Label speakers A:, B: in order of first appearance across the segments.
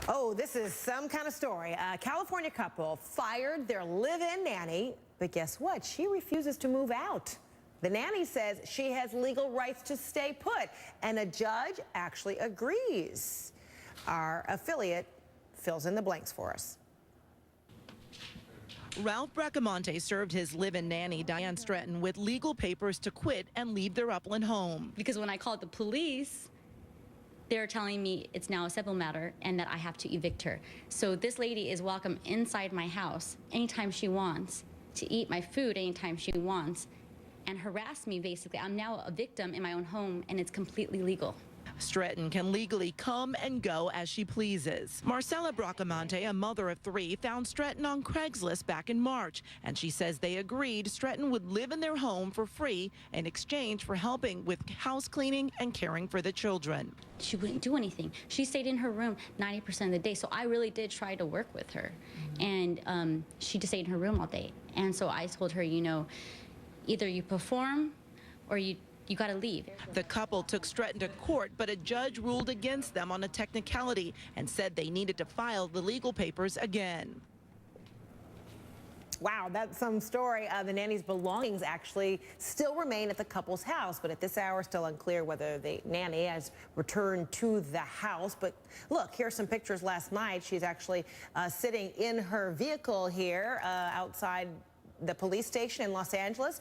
A: Oh, this is some kind of story. A California couple fired their live-in nanny, but guess what? She refuses to move out. The nanny says she has legal rights to stay put, and a judge actually agrees. Our affiliate fills in the blanks for us.
B: Ralph Bracamonte served his live-in nanny, Diane Stratton, with legal papers to quit and leave their Upland home.
C: Because when I called the police, they're telling me it's now a civil matter and that I have to evict her. So this lady is welcome inside my house anytime she wants, to eat my food anytime she wants, and harass me, basically. I'm now a victim in my own home, and it's completely legal.
B: Stratton can legally come and go as she pleases. Marcella Bracamonte, a mother of 3, found Stratton on Craigslist back in March, and she says they agreed Stratton would live in their home for free in exchange for helping with house cleaning and caring for the children.
C: She wouldn't do anything. She stayed in her room 90% of the day, so I really did try to work with her. And she just stayed in her room all day. And so I told her, you know, either you perform or you got to leave.
B: The couple took Stratton to court, but a judge ruled against them on a technicality and said they needed to file the legal papers again.
A: Wow, that's some story. The nanny's belongings actually still remain at the couple's house, but at this hour, still unclear whether the nanny has returned to the house. But look, here's some pictures last night. She's actually sitting in her vehicle here outside the police station in Los Angeles.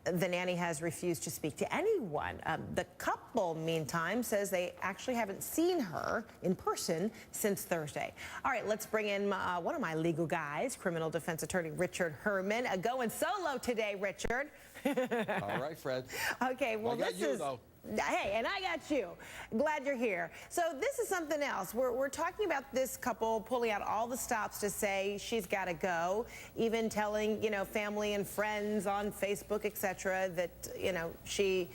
A: The nanny has refused to speak to anyone. The couple, meantime, says they actually haven't seen her in person since Thursday. All right, let's bring in one of my legal guys, criminal defense attorney Richard Herman. Going solo today, Richard.
D: All right, Fred.
A: Okay, well,
D: I got you, though.
A: Hey, and I got you. Glad you're here. So this is something else. We're talking about this couple pulling out all the stops to say she's got to go, even telling, you know, family and friends on Facebook, etc., that, you know, she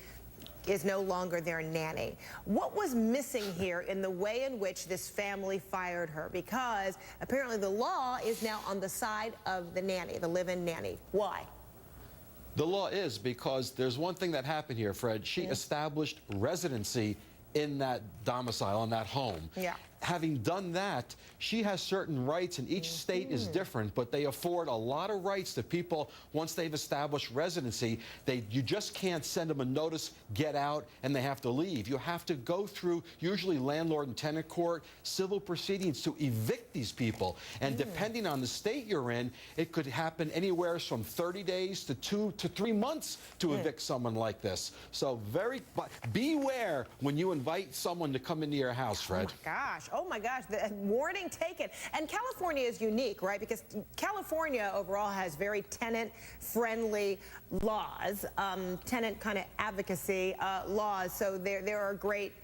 A: is no longer their nanny. What was missing here in the way in which this family fired her? Because apparently the law is now on the side of the nanny, the live-in nanny. Why?
D: The law is because there's one thing that happened here, Fred. She established residency in that domicile, in that home. Yeah. Having done that, she has certain rights, and each state is different, but they afford a lot of rights to people once they've established residency. You just can't send them a notice, get out, and they have to leave. You have to go through, usually landlord and tenant court, civil proceedings to evict these people. And depending on the state you're in, it could happen anywhere from 30 days to 2 to 3 months to evict someone like this. So beware when you invite someone to come into your house, Fred.
A: Oh my gosh, the warning taken. And California is unique, right? Because California overall has very tenant-friendly laws, tenant kind of advocacy laws. So there are great,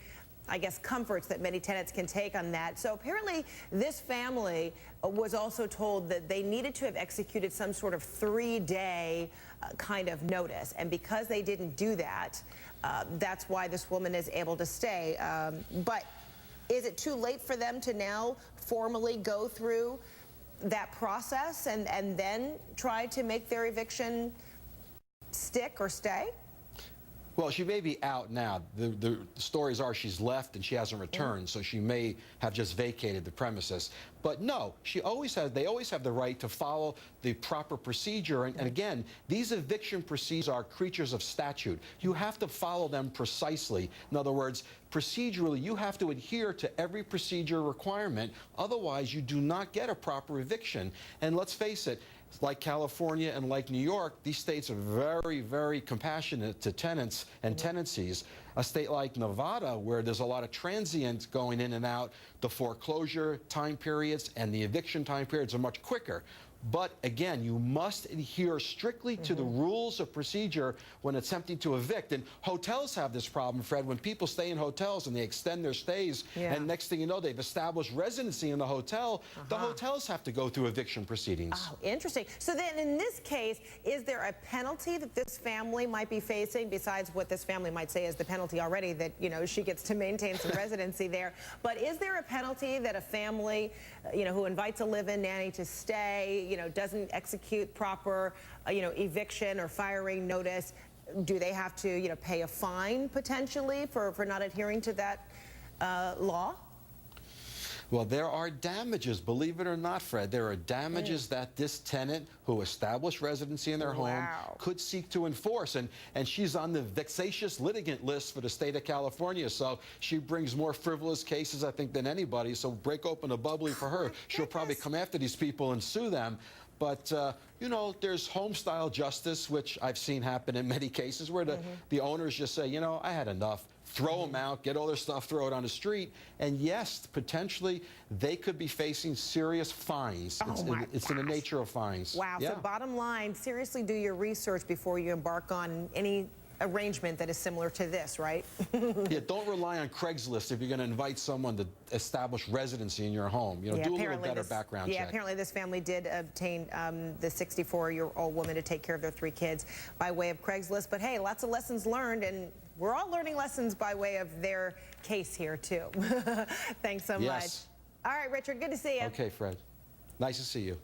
A: I guess, comforts that many tenants can take on that. So apparently this family was also told that they needed to have executed some sort of 3-day kind of notice. And because they didn't do that, that's why this woman is able to stay. But is it too late for them to now formally go through that process and then try to make their eviction stick or stay?
D: Well, she may be out now. The stories are she's left and she hasn't returned, so she may have just vacated the premises. But no, they always have the right to follow the proper procedure. And again, these eviction procedures are creatures of statute. You have to follow them precisely. In other words, procedurally, you have to adhere to every procedure requirement. Otherwise, you do not get a proper eviction. And let's face it, like California and like New York, these states are very, very compassionate to tenants and tenancies. A state like Nevada, where there's a lot of transients going in and out, the foreclosure time periods and the eviction time periods are much quicker. But again, you must adhere strictly to the rules of procedure when attempting to evict. And hotels have this problem, Fred, when people stay in hotels and they extend their stays, and next thing you know, they've established residency in the hotel, the hotels have to go through eviction proceedings. Oh,
A: interesting. So then in this case, is there a penalty that this family might be facing, besides what this family might say is the penalty already, that, you know, she gets to maintain some residency there? But is there a penalty that a family, you know, who invites a live-in nanny to stay, you know, doesn't execute proper, you know, eviction or firing notice, do they have to, you know, pay a fine potentially for not adhering to that law?
D: Well, there are damages, believe it or not, Fred. There are damages that this tenant who established residency in their home could seek to enforce. And she's on the vexatious litigant list for the state of California. So she brings more frivolous cases, I think, than anybody. So break open a bubbly for her. She'll probably come after these people and sue them. But, you know, there's home-style justice, which I've seen happen in many cases, where the owners just say, you know, I had enough. Throw them out, get all their stuff, throw it on the street. And yes, potentially, they could be facing serious fines. It's in the nature of fines.
A: Wow.
D: Yeah.
A: So bottom line, seriously do your research before you embark on any arrangement that is similar to this, right?
D: Yeah, don't rely on Craigslist if you're going to invite someone to establish residency in your home. You know, do a little better background check.
A: Yeah, apparently this family did obtain the 64-year-old woman to take care of their 3 kids by way of Craigslist. But hey, lots of lessons learned, and we're all learning lessons by way of their case here, too. Thanks so much. All right, Richard, good to see you.
D: Okay, Fred. Nice to see you.